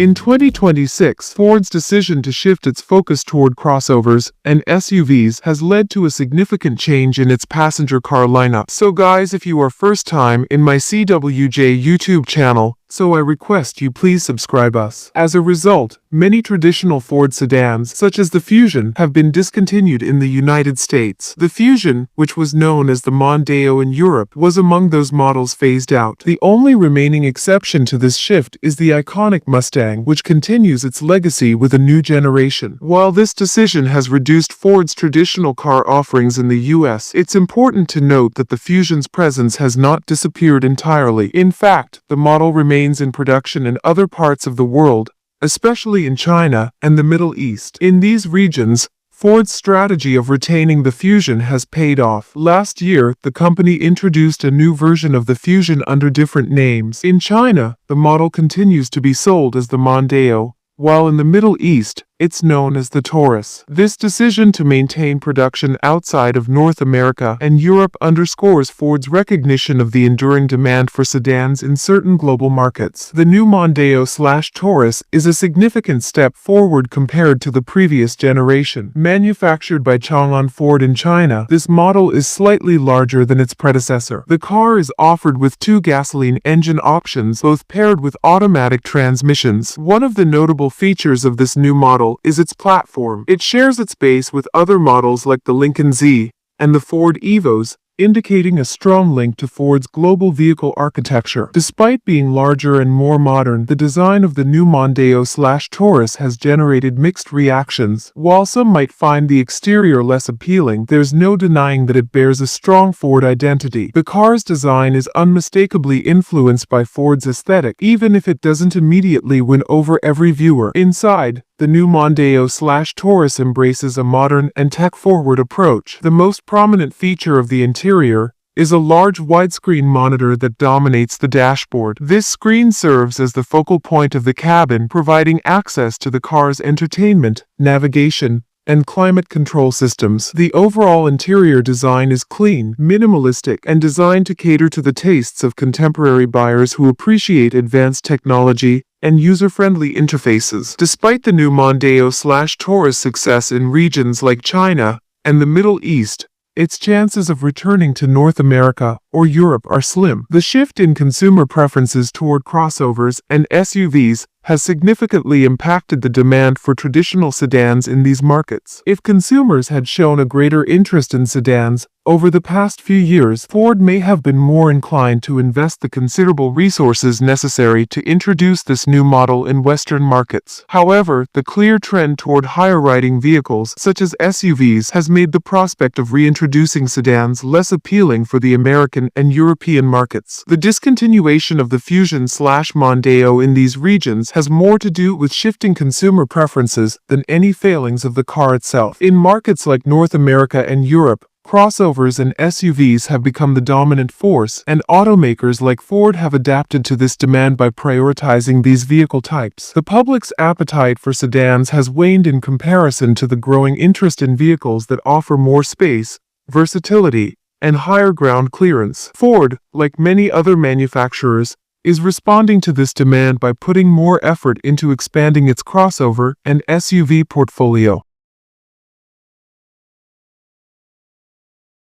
In 2026, Ford's decision to shift its focus toward crossovers and SUVs has led to a significant change in its passenger car lineup. So guys, if you are first time in my CWJ YouTube channel, so I request you please subscribe us. As a result, many traditional Ford sedans, such as the Fusion, have been discontinued in the United States. The Fusion, which was known as the Mondeo in Europe, was among those models phased out. The only remaining exception to this shift is the iconic Mustang, which continues its legacy with a new generation. While this decision has reduced Ford's traditional car offerings in the US, it's important to note that the Fusion's presence has not disappeared entirely. In fact, the model remains in production in other parts of the world, especially in China and the Middle East. In these regions, Ford's strategy of retaining the Fusion has paid off. Last year, the company introduced a new version of the Fusion under different names. In China, the model continues to be sold as the Mondeo, while in the Middle East, it's known as the Taurus. This decision to maintain production outside of North America and Europe underscores Ford's recognition of the enduring demand for sedans in certain global markets. The new Mondeo/Taurus is a significant step forward compared to the previous generation. Manufactured by Changan Ford in China, this model is slightly larger than its predecessor. The car is offered with two gasoline engine options, both paired with automatic transmissions. One of the notable features of this new model is its platform. It shares its base with other models like the Lincoln Z and the Ford Evos, indicating a strong link to Ford's global vehicle architecture. Despite being larger and more modern, the design of the new Mondeo/Taurus has generated mixed reactions. While some might find the exterior less appealing, there's no denying that it bears a strong Ford identity. The car's design is unmistakably influenced by Ford's aesthetic, even if it doesn't immediately win over every viewer. Inside, the new Mondeo/Taurus embraces a modern and tech-forward approach. The most prominent feature of the interior is a large widescreen monitor that dominates the dashboard. This screen serves as the focal point of the cabin, providing access to the car's entertainment, navigation, and climate control systems. The overall interior design is clean, minimalistic, and designed to cater to the tastes of contemporary buyers who appreciate advanced technology and user-friendly interfaces. Despite the new Mondeo/Taurus success in regions like China and the Middle East, its chances of returning to North America or Europe are slim. The shift in consumer preferences toward crossovers and SUVs has significantly impacted the demand for traditional sedans in these markets. If consumers had shown a greater interest in sedans over the past few years, Ford may have been more inclined to invest the considerable resources necessary to introduce this new model in Western markets. However, the clear trend toward higher-riding vehicles, such as SUVs, has made the prospect of reintroducing sedans less appealing for the American and European markets. The discontinuation of the Fusion/Mondeo in these regions has more to do with shifting consumer preferences than any failings of the car itself. In markets like North America and Europe, crossovers and SUVs have become the dominant force, and automakers like Ford have adapted to this demand by prioritizing these vehicle types. The public's appetite for sedans has waned in comparison to the growing interest in vehicles that offer more space, versatility, and higher ground clearance. Ford, like many other manufacturers, is responding to this demand by putting more effort into expanding its crossover and SUV portfolio.